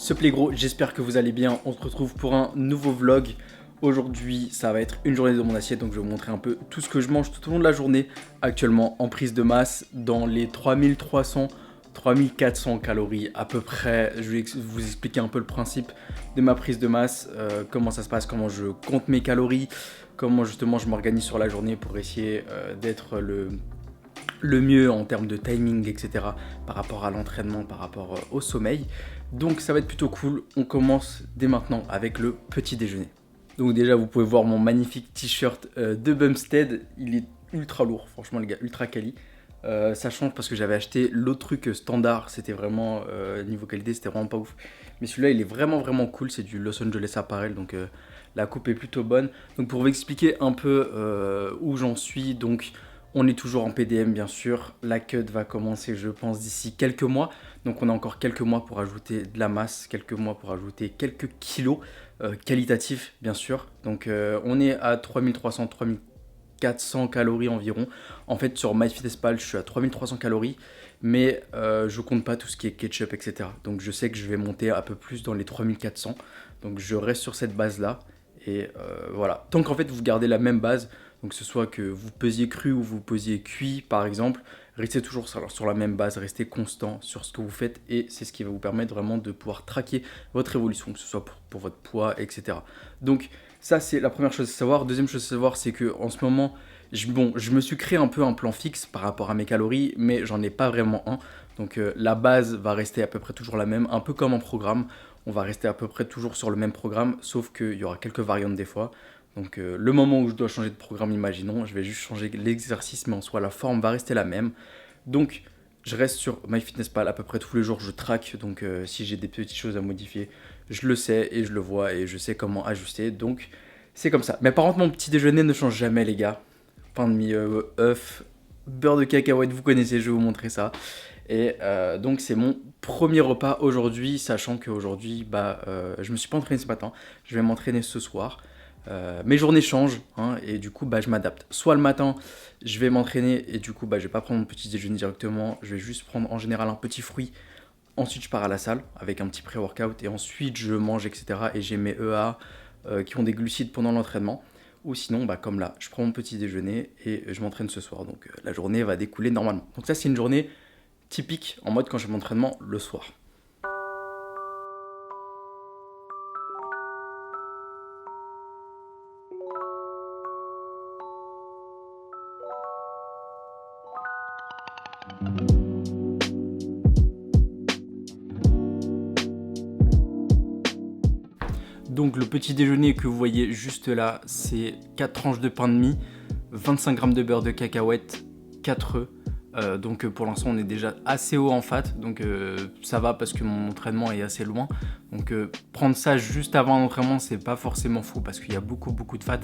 Ce plaît gros, j'espère que vous allez bien. On se retrouve pour un nouveau vlog. Aujourd'hui, ça va être une journée de mon assiette, donc je vais vous montrer un peu tout ce que je mange tout au long de la journée. Actuellement en prise de masse, dans les 3300, 3400 calories à peu près. Je vais vous expliquer un peu le principe de ma prise de masse, comment ça se passe, comment je compte mes calories, comment justement je m'organise sur la journée pour essayer d'être le mieux en termes de timing, etc. par rapport à l'entraînement, par rapport au sommeil. Donc ça va être plutôt cool. On commence dès maintenant avec le petit déjeuner. Donc déjà vous pouvez voir mon magnifique t-shirt de Bumstead. Il est ultra lourd, franchement les gars, ultra quali. Ça change parce que j'avais acheté l'autre truc standard, c'était vraiment, niveau qualité c'était vraiment pas ouf. Mais celui-là il est vraiment cool, c'est du Los Angeles Apparel, donc la coupe est plutôt bonne. Donc pour vous expliquer un peu où j'en suis, donc on est toujours en PDM bien sûr, la cut va commencer je pense d'ici quelques mois. Donc on a encore quelques mois pour ajouter de la masse, quelques mois pour ajouter quelques kilos qualitatifs bien sûr. Donc on est à 3300, 3400 calories environ. En fait sur MyFitnessPal je suis à 3300 calories, mais je compte pas tout ce qui est ketchup etc. Donc je sais que je vais monter un peu plus dans les 3400. Donc je reste sur cette base là. Et voilà, tant qu'en fait vous gardez la même base, donc que ce soit que vous pesiez cru ou vous pesiez cuit par exemple, restez toujours sur la même base, restez constant sur ce que vous faites et c'est ce qui va vous permettre vraiment de pouvoir traquer votre évolution, que ce soit pour votre poids, etc. Donc ça c'est la première chose à savoir. Deuxième chose à savoir, c'est que en ce moment, je me suis créé un peu un plan fixe par rapport à mes calories, mais j'en ai pas vraiment un. Donc la base va rester à peu près toujours la même, un peu comme en programme. On va rester à peu près toujours sur le même programme, sauf qu'il y aura quelques variantes des fois. Donc le moment où je dois changer de programme, imaginons, je vais juste changer l'exercice, mais en soi la forme va rester la même. Donc je reste sur MyFitnessPal à peu près tous les jours, je traque, donc si j'ai des petites choses à modifier, je le sais et je le vois et je sais comment ajuster, donc c'est comme ça. Mais par contre mon petit déjeuner ne change jamais les gars. Pain de mie, œuf, beurre de cacahuète, vous connaissez, je vais vous montrer ça. Et donc c'est mon premier repas aujourd'hui, sachant qu'aujourd'hui je me suis pas entraîné ce matin, je vais m'entraîner ce soir. Mes journées changent hein, et du coup je m'adapte. Soit le matin je vais m'entraîner et du coup je vais pas prendre mon petit déjeuner directement, je vais juste prendre en général un petit fruit. Ensuite je pars à la salle avec un petit pré-workout et ensuite je mange etc. Et j'ai mes EA qui ont des glucides pendant l'entraînement. Ou sinon comme là je prends mon petit déjeuner et je m'entraîne ce soir. Donc la journée va découler normalement. Donc ça c'est une journée typique en mode quand j'ai mon entraînement le soir. Donc le petit déjeuner que vous voyez juste là, c'est 4 tranches de pain de mie, 25 g de beurre de cacahuète, 4 œufs. Donc pour l'instant on est déjà assez haut en fat, donc ça va parce que mon entraînement est assez loin. Donc prendre ça juste avant l'entraînement c'est pas forcément fou parce qu'il y a beaucoup de fat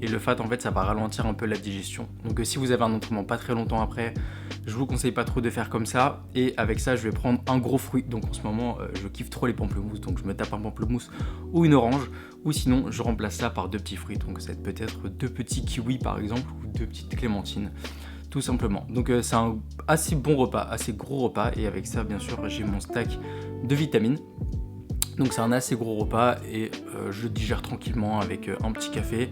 et le fat en fait ça va ralentir un peu la digestion. Donc si vous avez un entraînement pas très longtemps après, je vous conseille pas trop de faire comme ça. Et avec ça je vais prendre un gros fruit. Donc en ce moment je kiffe trop les pamplemousses, donc je me tape un pamplemousse ou une orange, ou sinon je remplace ça par 2 petits fruits. Donc ça peut être 2 petits kiwis par exemple ou 2 petites clémentines. Tout simplement. Donc c'est un assez bon repas, assez gros repas. Et avec ça, bien sûr, j'ai mon stack de vitamines. Donc c'est un assez gros repas et je digère tranquillement avec un petit café.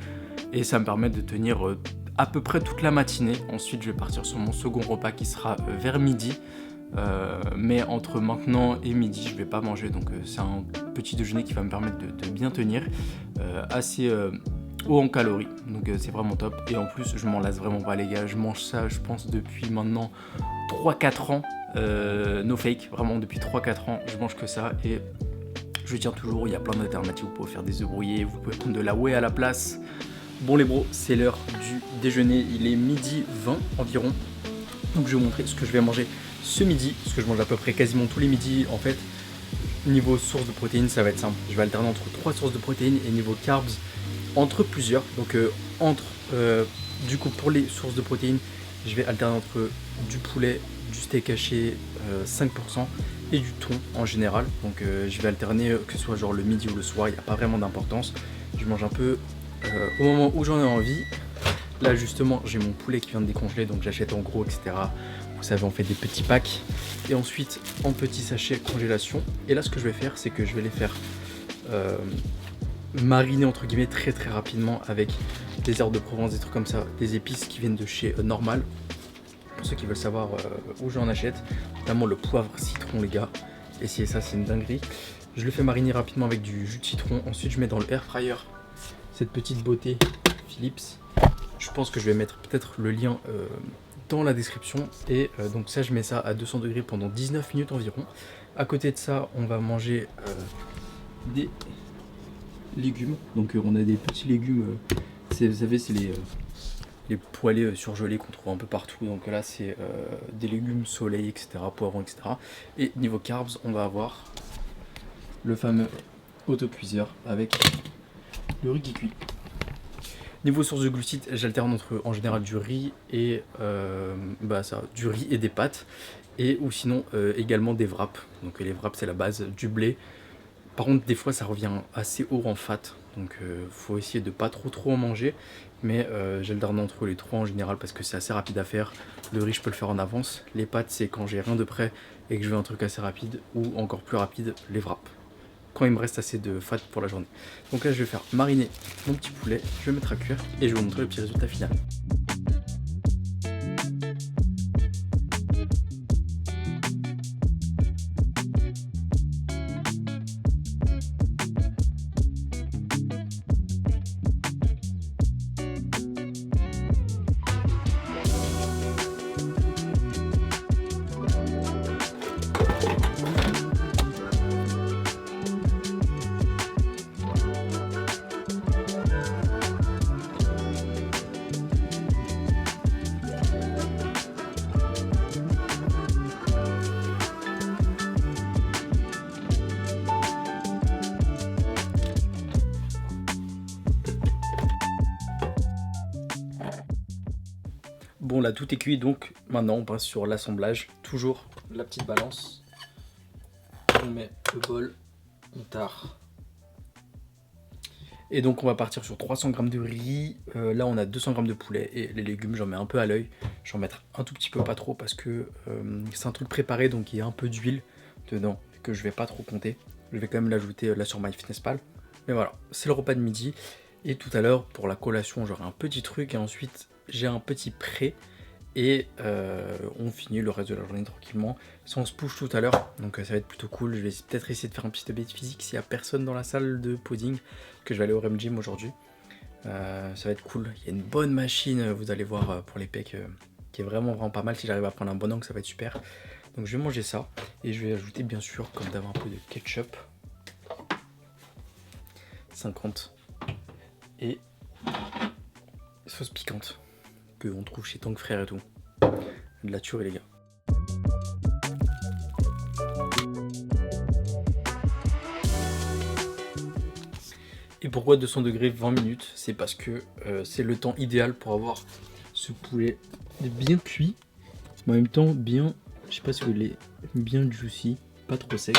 Et ça me permet de tenir à peu près toute la matinée. Ensuite, je vais partir sur mon second repas qui sera vers midi. Mais entre maintenant et midi, je vais pas manger. Donc c'est un petit déjeuner qui va me permettre de bien tenir. Assez haut en calories, donc c'est vraiment top. Et en plus je m'en lasse vraiment pas les gars, je mange ça je pense depuis maintenant 3-4 ans, no fake, vraiment depuis 3-4 ans je mange que ça et je tiens toujours. Il y a plein d'alternatives, vous pouvez faire des œufs brouillés, vous pouvez prendre de la whey à la place. Bon les bros, c'est l'heure du déjeuner, il est midi 20 environ, donc je vais vous montrer ce que je vais manger ce midi, parce que je mange à peu près quasiment tous les midis en fait. Niveau source de protéines ça va être simple, je vais alterner entre 3 sources de protéines et niveau carbs entre plusieurs. Donc du coup pour les sources de protéines je vais alterner entre du poulet, du steak haché 5% et du thon en général. Donc je vais alterner que ce soit genre le midi ou le soir, il n'y a pas vraiment d'importance. Je mange un peu au moment où j'en ai envie. Là justement j'ai mon poulet qui vient de décongeler, donc j'achète en gros etc. Vous savez, on fait des petits packs et ensuite en petits sachets congélation. Et là, ce que je vais faire, c'est que je vais les faire mariner entre guillemets très rapidement avec des herbes de Provence, des trucs comme ça, des épices qui viennent de chez Normal. Pour ceux qui veulent savoir où j'en achète, notamment le poivre citron, les gars. Essayez ça, c'est une dinguerie. Je le fais mariner rapidement avec du jus de citron. Ensuite, je mets dans le air fryer cette petite beauté Philips. Je pense que je vais mettre peut-être le lien dans la description. Et donc ça, je mets ça à 200 degrés pendant 19 minutes environ. À côté de ça, on va manger des légumes. Donc on a des petits légumes, vous savez, c'est les poêlés surgelés qu'on trouve un peu partout. Donc là, c'est des légumes soleil, etc., poivrons, etc. Et niveau carbs, on va avoir le fameux autocuiseur avec le riz qui cuit. Niveau source de glucides, j'alterne entre en général du riz et du riz et des pâtes, et ou sinon également des wraps. Donc les wraps, c'est la base du blé. Par contre, des fois, ça revient assez haut en fat, donc faut essayer de pas trop en manger. Mais j'alterne entre les trois en général parce que c'est assez rapide à faire. Le riz, je peux le faire en avance. Les pâtes, c'est quand j'ai rien de prêt et que je veux un truc assez rapide, ou encore plus rapide, les wraps, quand il me reste assez de fat pour la journée. Donc là, je vais faire mariner mon petit poulet, je vais mettre à cuire et je vais vous montrer le petit résultat final. Bon, là tout est cuit, donc maintenant on passe sur l'assemblage. Toujours la petite balance. On met le bol, on tare. Et donc on va partir sur 300 g de riz. Là on a 200 g de poulet et les légumes, j'en mets un peu à l'œil. Je vais en mettre un tout petit peu, pas trop, parce que c'est un truc préparé, donc il y a un peu d'huile dedans que je vais pas trop compter. Je vais quand même l'ajouter là sur MyFitnessPal. Mais voilà, c'est le repas de midi. Et tout à l'heure, pour la collation, j'aurai un petit truc et ensuite j'ai un petit prêt. Et on finit le reste de la journée tranquillement sans se push tout à l'heure, donc ça va être plutôt cool. Je vais peut-être essayer de faire un petit update physique s'il n'y a personne dans la salle de posing, que je vais aller au REM Gym aujourd'hui. Ça va être cool, il y a une bonne machine, vous allez voir, pour les pecs, qui est vraiment pas mal. Si j'arrive à prendre un bon angle, ça va être super. Donc je vais manger ça et je vais ajouter bien sûr, comme d'hab, un peu de ketchup 50 et sauce piquante qu'on trouve chez Tank Frère et tout. De la tuerie, les gars. Et pourquoi 200 degrés 20 minutes? C'est parce que c'est le temps idéal pour avoir ce poulet bien cuit, mais en même temps bien, je sais pas si vous voulez, bien juicy, pas trop sec.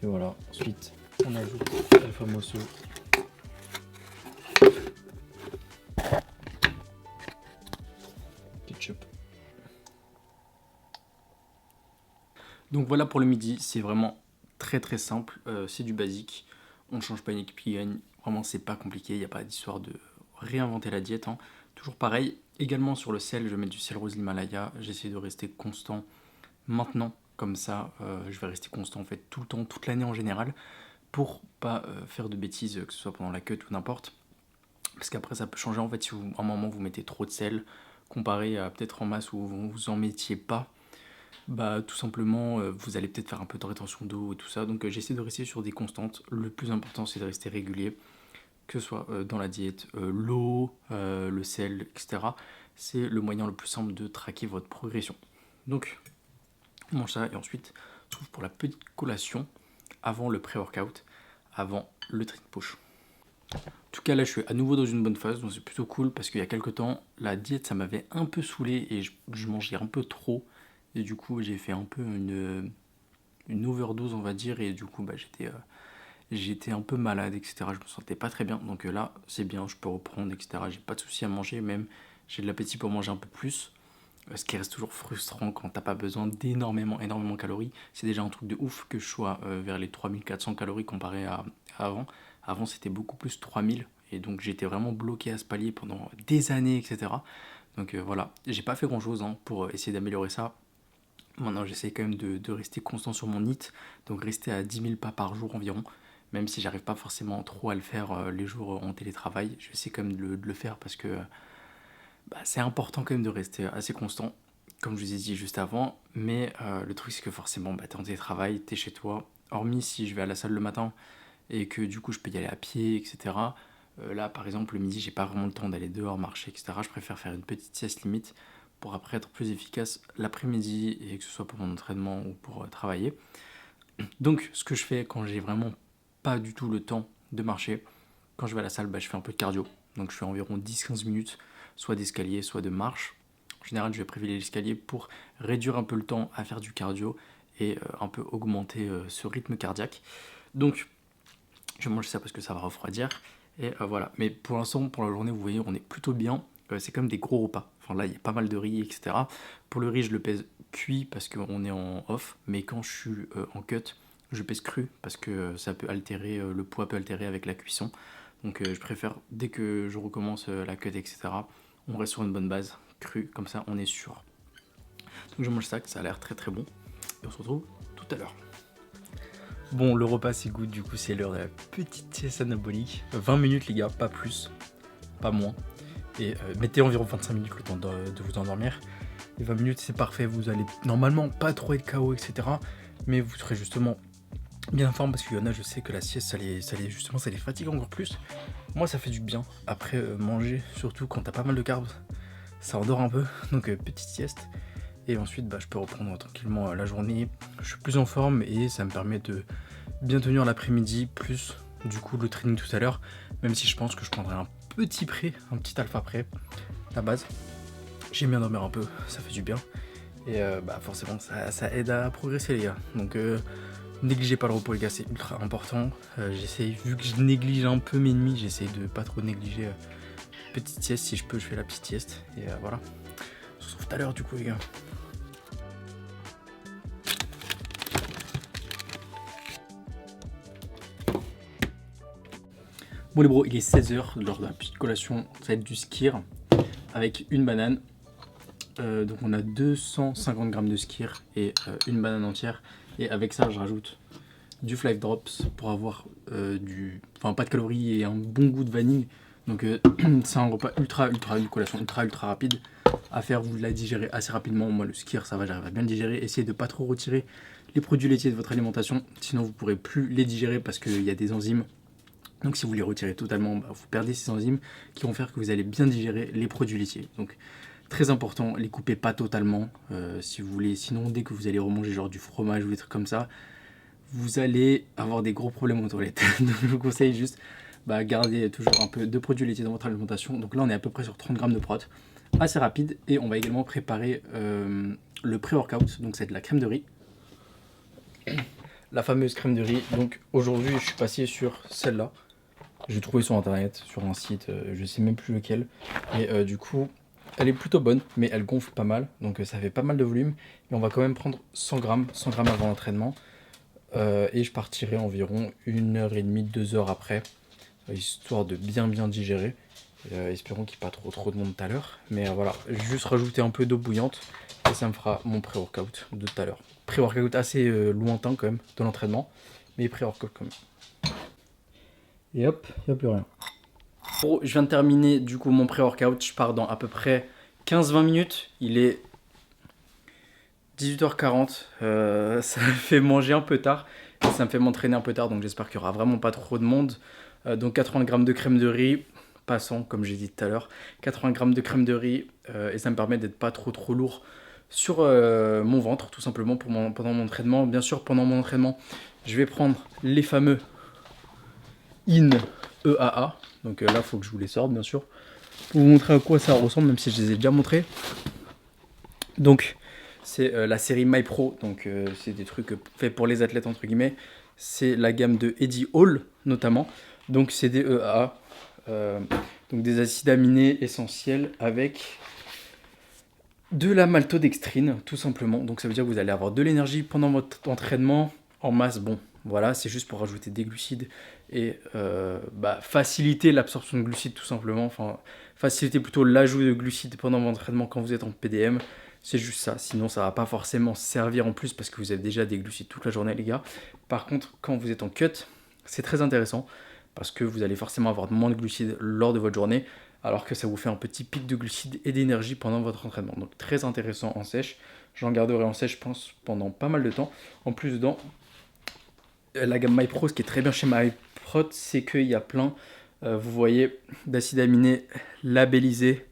Et voilà, ensuite on ajoute le famoso ketchup. Donc voilà pour le midi, c'est vraiment très simple, c'est du basique, on ne change pas une équipe qui gagne, vraiment c'est pas compliqué, il n'y a pas d'histoire de réinventer la diète, hein. Toujours pareil. Également sur le sel, je vais mettre du sel rose l'Himalaya, j'essaie de rester constant maintenant, comme ça je vais rester constant en fait tout le temps, toute l'année en général, pour pas faire de bêtises, que ce soit pendant la cut ou n'importe, parce qu'après ça peut changer en fait si vous, à un moment vous mettez trop de sel, comparé à peut-être en masse où vous en mettiez pas. Bah tout simplement vous allez peut-être faire un peu de rétention d'eau et tout ça, donc j'essaie de rester sur des constantes. Le plus important c'est de rester régulier, que ce soit dans la diète, l'eau, le sel, etc. C'est le moyen le plus simple de traquer votre progression. Donc on mange ça et ensuite on se trouve pour la petite collation avant le pré-workout, avant le train push. En tout cas là je suis à nouveau dans une bonne phase, donc c'est plutôt cool parce qu'il y a quelques temps la diète ça m'avait un peu saoulé et je mangeais un peu trop. Et du coup j'ai fait un peu une overdose on va dire, et du coup bah, j'étais un peu malade, etc. Je me sentais pas très bien, donc là c'est bien, je peux reprendre, etc. J'ai pas de souci à manger, même j'ai de l'appétit pour manger un peu plus. Ce qui reste toujours frustrant quand t'as pas besoin d'énormément de calories. C'est déjà un truc de ouf que je sois vers les 3400 calories comparé à avant. Avant c'était beaucoup plus 3000 et donc j'étais vraiment bloqué à ce palier pendant des années, etc. Donc voilà, j'ai pas fait grand chose pour essayer d'améliorer ça. Maintenant j'essaie quand même de rester constant sur mon HIIT, donc rester à 10 000 pas par jour environ. Même si j'arrive pas forcément trop à le faire les jours en télétravail, j'essaie quand même de le faire parce que c'est important quand même de rester assez constant, comme je vous ai dit juste avant. Mais le truc, c'est que forcément, t'es en télétravail, t'es chez toi. Hormis si je vais à la salle le matin et que du coup, je peux y aller à pied, etc. Là, par exemple, le midi, j'ai pas vraiment le temps d'aller dehors, marcher, etc. Je préfère faire une petite sieste limite pour après être plus efficace l'après-midi et que ce soit pour mon entraînement ou pour travailler. Donc, ce que je fais quand j'ai vraiment pas du tout le temps de marcher, quand je vais à la salle, je fais un peu de cardio. Donc, je fais environ 10-15 minutes, soit d'escalier, soit de marche. En général, je vais privilégier l'escalier pour réduire un peu le temps à faire du cardio et un peu augmenter ce rythme cardiaque. Donc, je mange ça parce que ça va refroidir. Et voilà. Mais pour l'instant, pour la journée, vous voyez, on est plutôt bien. C'est comme des gros repas. Enfin là, il y a pas mal de riz, etc. Pour le riz, je le pèse cuit parce qu'on est en off. Mais quand je suis en cut, je pèse cru parce que ça peut altérer, le poids peut altérer avec la cuisson. Donc je préfère, dès que je recommence la cut, etc., on reste sur une bonne base, crue, comme ça on est sûr. Donc je mange ça, ça a l'air très très bon. Et on se retrouve tout à l'heure. Bon, le repas c'est good, du coup c'est l'heure de la petite sieste anabolique. 20 minutes les gars, pas plus, pas moins. Et mettez environ 25 minutes le temps de vous endormir. Les 20 minutes c'est parfait, vous allez normalement pas trop être KO, etc. Mais vous serez justement bien informé parce qu'il y en a, je sais que la sieste ça les fatigue encore plus. Moi ça fait du bien après manger, surtout quand t'as pas mal de carbs, ça endort un peu, donc petite sieste. Et ensuite je peux reprendre tranquillement la journée, je suis plus en forme et ça me permet de bien tenir l'après-midi, plus du coup le training tout à l'heure, même si je pense que je prendrai un petit alpha pré, la base. J'aime bien dormir un peu, ça fait du bien. Et forcément ça aide à progresser les gars. Donc négligez pas le repos les gars, c'est ultra important. J'essaye, vu que je néglige un peu mes nuits, j'essaye de pas trop négliger. Petite sieste, si je peux je fais la petite sieste. Et voilà. On se retrouve tout à l'heure du coup les gars. Bon les bros, il est 16h, lors de la petite collation, ça va être du skyr avec une banane. Donc on a 250 grammes de skyr et une banane entière. Et avec ça je rajoute du Flive Drops pour avoir pas de calories et un bon goût de vanille. Donc c'est un repas une collation ultra rapide à faire, vous la digérez assez rapidement. Moi le skyr ça va, j'arrive à bien le digérer. Essayez de pas trop retirer les produits laitiers de votre alimentation, sinon vous pourrez plus les digérer parce qu'il y a des enzymes. Donc si vous les retirez totalement, vous perdez ces enzymes qui vont faire que vous allez bien digérer les produits laitiers. Donc très important, les coupez pas totalement si vous voulez, sinon dès que vous allez remanger genre du fromage ou des trucs comme ça, vous allez avoir des gros problèmes aux toilettes. Donc je vous conseille juste garder toujours un peu de produits laitiers dans votre alimentation. Donc là on est à peu près sur 30 grammes de prot, assez rapide. Et on va également préparer le pré-workout, donc c'est de la crème de riz. La fameuse crème de riz, donc aujourd'hui je suis passé sur celle-là. J'ai trouvé sur internet, sur un site, je sais même plus lequel. Et du coup, elle est plutôt bonne, mais elle gonfle pas mal. Donc ça fait pas mal de volume. Et on va quand même prendre 100 grammes avant l'entraînement. Et je partirai environ 1h30, 2h après, histoire de bien digérer. Espérons qu'il n'y ait pas trop de monde tout à l'heure. Mais voilà, juste rajouter un peu d'eau bouillante. Et ça me fera mon pré-workout de tout à l'heure. Pré-workout assez lointain quand même de l'entraînement. Mais pré-workout quand même. Et hop, il n'y a plus rien. Bon, je viens de terminer du coup mon pré-workout. Je pars dans à peu près 15-20 minutes. Il est 18h40. Ça me fait manger un peu tard. Et ça me fait m'entraîner un peu tard. Donc j'espère qu'il n'y aura vraiment pas trop de monde. Donc 80 grammes de crème de riz. Passant, comme j'ai dit tout à l'heure. 80 grammes de crème de riz. Et ça me permet d'être pas trop lourd sur mon ventre. Tout simplement pendant mon entraînement. Bien sûr, pendant mon entraînement, je vais prendre les fameux EAA, donc là il faut que je vous les sorte bien sûr pour vous montrer à quoi ça ressemble, même si je les ai déjà montrés. Donc c'est la série MyPro, donc c'est des trucs faits pour les athlètes entre guillemets. C'est la gamme de Eddie Hall notamment, donc c'est des EAA, donc des acides aminés essentiels avec De la maltodextrine, tout simplement. Donc ça veut dire que vous allez avoir de l'énergie pendant votre entraînement en masse. Bon, voilà, c'est juste pour rajouter des glucides et faciliter l'absorption de glucides tout simplement. Enfin, faciliter plutôt l'ajout de glucides pendant votre entraînement quand vous êtes en PDM. C'est juste ça. Sinon, ça va pas forcément servir en plus parce que vous avez déjà des glucides toute la journée, les gars. Par contre, quand vous êtes en cut, c'est très intéressant parce que vous allez forcément avoir moins de glucides lors de votre journée, alors que ça vous fait un petit pic de glucides et d'énergie pendant votre entraînement. Donc très intéressant en sèche. J'en garderai en sèche, je pense, pendant pas mal de temps. En plus, dedans, la gamme MyPro, ce qui est très bien chez MyPro, c'est qu'il y a plein, vous voyez, d'acides aminés labellisés.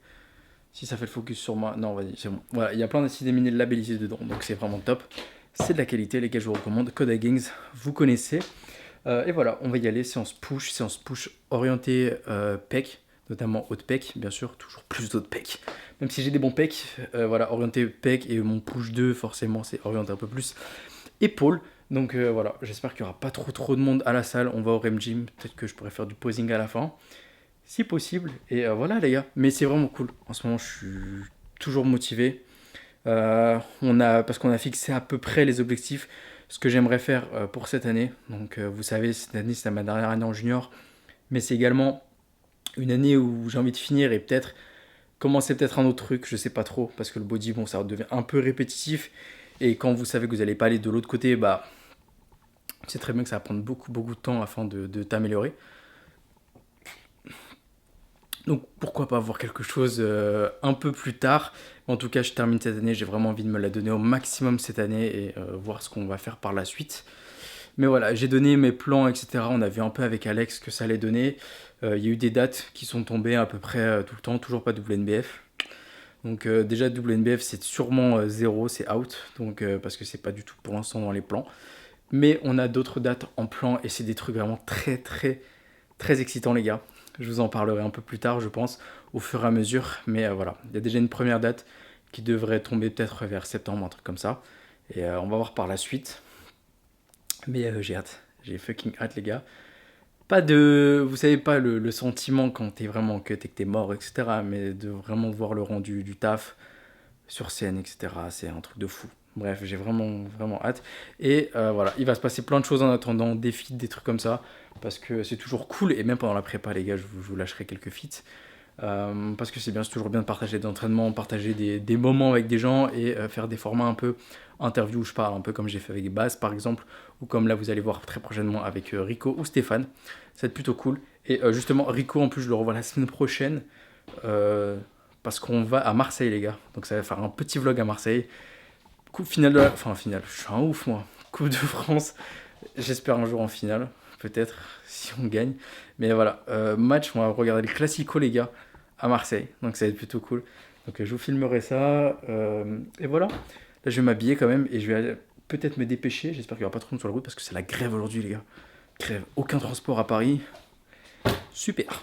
Si ça fait le focus sur moi, non, vas-y, c'est bon. Voilà, il y a plein d'acides aminés labellisés dedans, donc c'est vraiment top. C'est de la qualité, les gars, je vous recommande. Code Huggins, vous connaissez. Et voilà, on va y aller, séance push orientée pec, notamment haute pec, bien sûr, toujours plus haute pec. Même si j'ai des bons pecs, voilà, orienté pec et mon push 2, forcément, c'est orienté un peu plus épaule. Donc voilà, j'espère qu'il n'y aura pas trop de monde à la salle. On va au Rem Gym, peut-être que je pourrais faire du posing à la fin, si possible. Et voilà, les gars, mais c'est vraiment cool. En ce moment, je suis toujours motivé. Parce qu'on a fixé à peu près les objectifs, ce que j'aimerais faire pour cette année. Donc vous savez, cette année c'est ma dernière année en junior, mais c'est également une année où j'ai envie de finir et peut-être commencer peut-être un autre truc, je sais pas trop, parce que le body, bon, ça devient un peu répétitif. Et quand vous savez que vous n'allez pas aller de l'autre côté, bah c'est très bien que ça va prendre beaucoup de temps afin de t'améliorer. Donc pourquoi pas voir quelque chose un peu plus tard. En tout cas, je termine cette année, j'ai vraiment envie de me la donner au maximum cette année et voir ce qu'on va faire par la suite. Mais voilà, j'ai donné mes plans, etc. On a vu un peu avec Alex ce que ça allait donner. Il y a eu des dates qui sont tombées à peu près tout le temps, toujours pas WNBF. Donc déjà WNBF c'est sûrement zéro, c'est out, donc parce que c'est pas du tout pour l'instant dans les plans. Mais on a d'autres dates en plan et c'est des trucs vraiment très excitants les gars. Je vous en parlerai un peu plus tard, je pense, au fur et à mesure. Mais voilà, il y a déjà une première date qui devrait tomber peut-être vers septembre, un truc comme ça. Et on va voir par la suite. Mais j'ai hâte, j'ai fucking hâte les gars. Pas de, vous savez pas le sentiment quand t'es vraiment cut et que t'es mort, etc. Mais de vraiment voir le rendu du taf sur scène, etc. C'est un truc de fou. Bref, j'ai vraiment hâte. Et voilà, il va se passer plein de choses en attendant, des feats, des trucs comme ça. Parce que c'est toujours cool. Et même pendant la prépa, les gars, je vous lâcherai quelques feats. Parce que c'est toujours bien de partager des entraînements, partager des moments avec des gens et faire des formats un peu interview où je parle, un peu comme j'ai fait avec Baz par exemple, ou comme là vous allez voir très prochainement avec Rico ou Stéphane. Ça va être plutôt cool. Et justement, Rico en plus, je le revois la semaine prochaine. euh, Parce qu'on va à Marseille, les gars. Donc ça va faire un petit vlog à Marseille. Coupe finale de la... Enfin, finale, je suis un ouf, moi. Coupe de France. J'espère un jour en finale. Peut-être, si on gagne. Mais voilà, match, on va regarder le Classico, les gars, à Marseille. Donc ça va être plutôt cool. Donc je vous filmerai ça. Et voilà. Là, je vais m'habiller quand même et je vais peut-être me dépêcher. J'espère qu'il n'y aura pas trop de monde sur la route parce que c'est la grève aujourd'hui, les gars. Grève. Aucun transport à Paris. Super.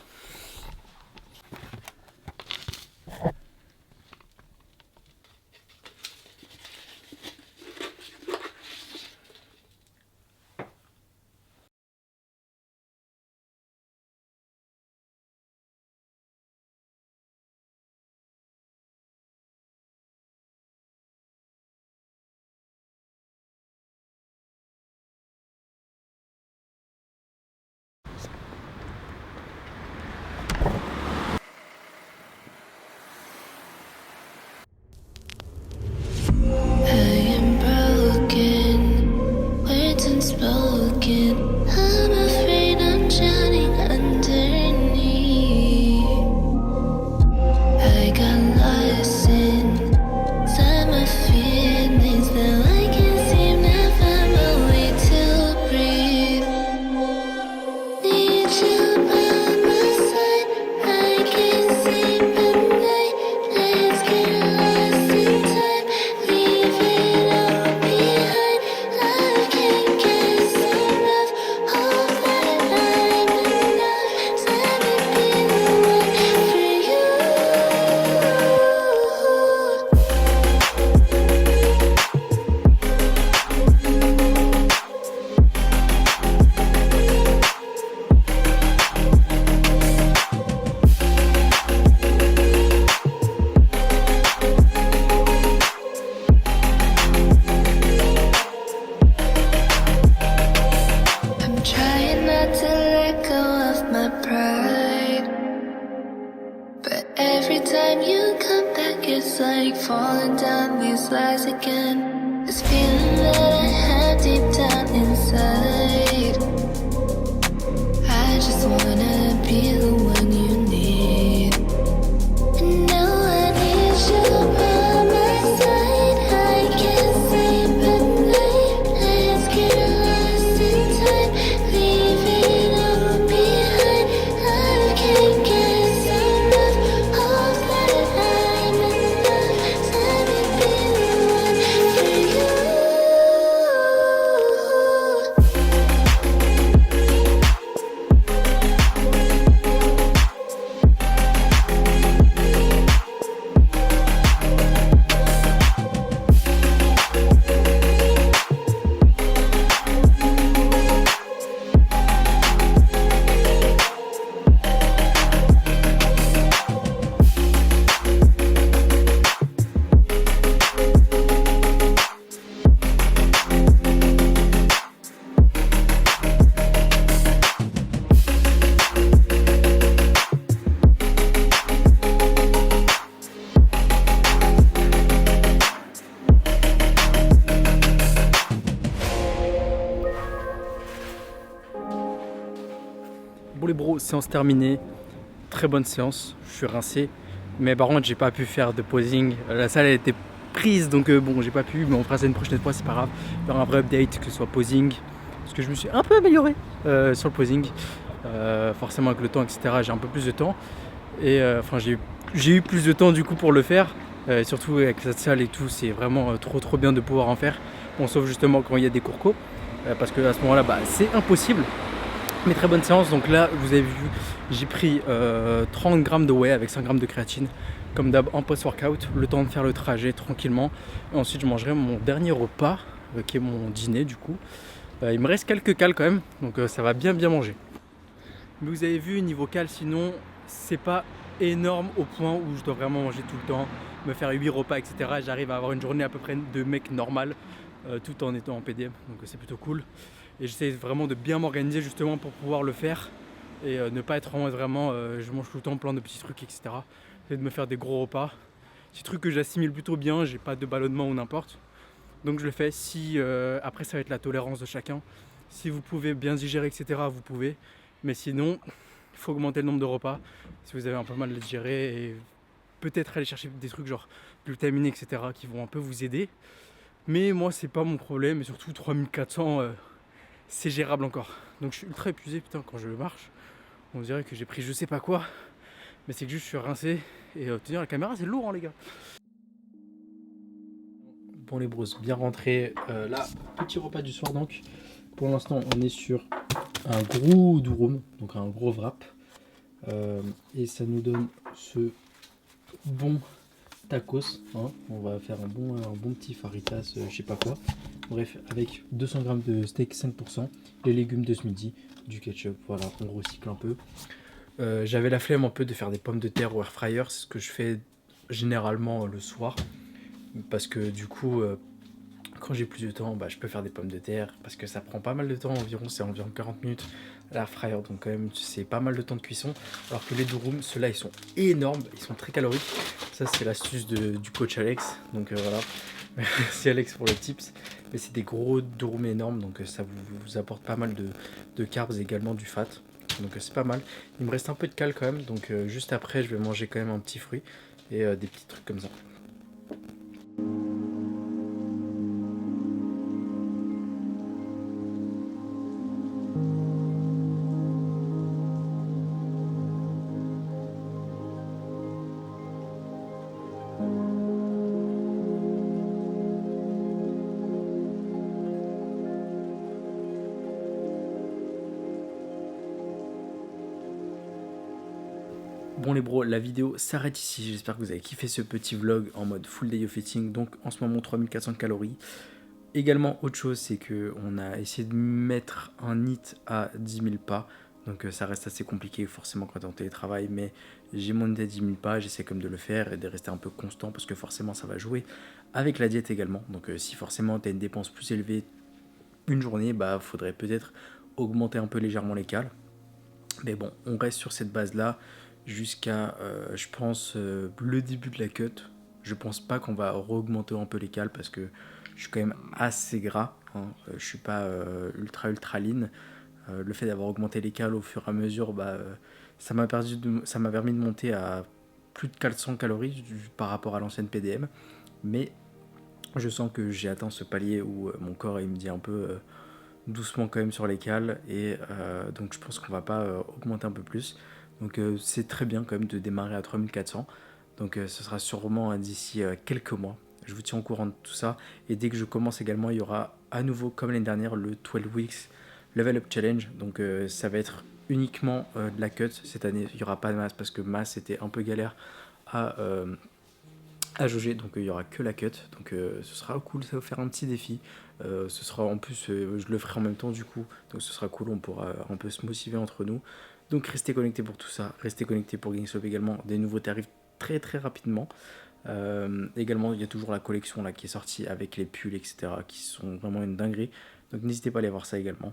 falling down these lies again. This feeling that I have deep down inside. I just wanna be the one you need. And now I need you by my side. I can't sleep at night. Let's get lost in time. Leave it all behind. I can't get enough of that I'm in love. Let me be the one for you. Bon les bros, séance terminée, très bonne séance, je suis rincé, mais par contre j'ai pas pu faire de posing, la salle elle était prise donc bon j'ai pas pu, mais on fera ça une prochaine fois, c'est pas grave, il y aura un vrai update, que ce soit posing, parce que je me suis un peu amélioré sur le posing, forcément avec le temps etc, j'ai un peu plus de temps, et enfin j'ai eu plus de temps du coup pour le faire, surtout avec cette salle et tout, c'est vraiment trop bien de pouvoir en faire, bon sauf justement quand il y a des cours co, parce que à ce moment là bah, c'est impossible. Mais très bonne séance, donc là vous avez vu j'ai pris 30 grammes de whey avec 5 grammes de créatine comme d'hab en post-workout, le temps de faire le trajet tranquillement et ensuite je mangerai mon dernier repas qui est mon dîner du coup. Il me reste quelques cales quand même donc ça va bien manger. Mais vous avez vu niveau cales sinon c'est pas énorme au point où je dois vraiment manger tout le temps, me faire 8 repas etc. J'arrive à avoir une journée à peu près de mec normal tout en étant en PDM donc c'est plutôt cool. Et j'essaie vraiment de bien m'organiser justement pour pouvoir le faire et ne pas être en mode vraiment je mange tout le temps plein de petits trucs etc. J'essaie de me faire des gros repas, petits trucs que j'assimile plutôt bien, j'ai pas de ballonnement ou n'importe. Donc je le fais, si après ça va être la tolérance de chacun. Si vous pouvez bien digérer etc. vous pouvez, mais sinon il faut augmenter le nombre de repas si vous avez un peu mal à digérer et peut-être aller chercher des trucs genre glutaminés etc. qui vont un peu vous aider. Mais moi c'est pas mon problème et surtout 3400 c'est gérable encore. Donc je suis ultra épuisé putain quand je marche. On dirait que j'ai pris je sais pas quoi. Mais c'est que juste je suis rincé. Et tenir la caméra c'est lourd hein, les gars. Bon les bros, bien rentré. Là, petit repas du soir donc. Pour l'instant on est sur un gros durum, donc un gros wrap. Et ça nous donne ce bon tacos. Hein. On va faire un bon petit faritas, je sais pas quoi. Bref, avec 200 g de steak 5%, les légumes de ce midi, du ketchup, voilà, on recycle un peu. J'avais la flemme un peu de faire des pommes de terre au air fryer, c'est ce que je fais généralement le soir. Parce que du coup, quand j'ai plus de temps, bah, je peux faire des pommes de terre, parce que ça prend pas mal de temps, c'est environ 40 minutes à l'air fryer, donc quand même c'est pas mal de temps de cuisson. Alors que les durum, ceux-là ils sont énormes, ils sont très caloriques. Ça c'est l'astuce du coach Alex, donc voilà. Merci Alex pour le tips. Mais c'est des gros durum énormes, donc ça vous apporte pas mal de carbs et également du fat. Donc c'est pas mal. Il me reste un peu de cale quand même, donc juste après je vais manger quand même un petit fruit et des petits trucs comme ça. Bon les bros, la vidéo s'arrête ici, j'espère que vous avez kiffé ce petit vlog en mode full day of eating, donc en ce moment 3400 calories. Également autre chose c'est que on a essayé de mettre un hit à 10 000 pas, donc ça reste assez compliqué forcément quand on est en télétravail, mais j'ai monté à 10 000 pas, j'essaie comme de le faire et de rester un peu constant parce que forcément ça va jouer avec la diète également, donc si forcément tu as une dépense plus élevée une journée, bah faudrait peut-être augmenter un peu légèrement les cales, mais bon on reste sur cette base là jusqu'à je pense le début de la cut, Je pense pas qu'on va augmenter un peu les cales parce que je suis quand même assez gras, hein. Je suis pas ultra lean. Le fait d'avoir augmenté les cales au fur et à mesure, ça m'a permis de monter à plus de 400 calories par rapport à l'ancienne PDM. Mais je sens que j'ai atteint ce palier où mon corps il me dit un peu doucement quand même sur les cales. Et donc je pense qu'on va pas augmenter un peu plus. Donc c'est très bien quand même de démarrer à 3400. Donc ce sera sûrement d'ici quelques mois. Je vous tiens au courant de tout ça. Et dès que je commence également, il y aura à nouveau, comme l'année dernière, le 12 Weeks Level Up Challenge. Donc ça va être uniquement de la cut cette année. Il n'y aura pas de masse parce que masse c'était un peu galère à jauger. Donc il n'y aura que la cut. Donc ce sera cool, ça va faire un petit défi. Ce sera en plus, je le ferai en même temps du coup. Donc ce sera cool, on pourra un peu se motiver entre nous. Donc restez connectés pour tout ça. Restez connectés pour GameStop également. Des nouveautés arrivent très rapidement. Également, il y a toujours la collection là qui est sortie avec les pulls, etc. qui sont vraiment une dinguerie. Donc n'hésitez pas à aller voir ça également.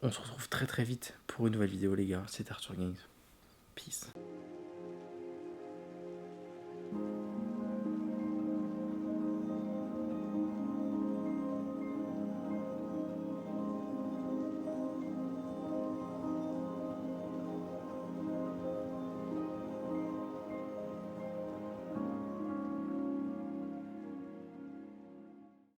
On se retrouve très vite pour une nouvelle vidéo, les gars. C'est Arthur Games. Peace.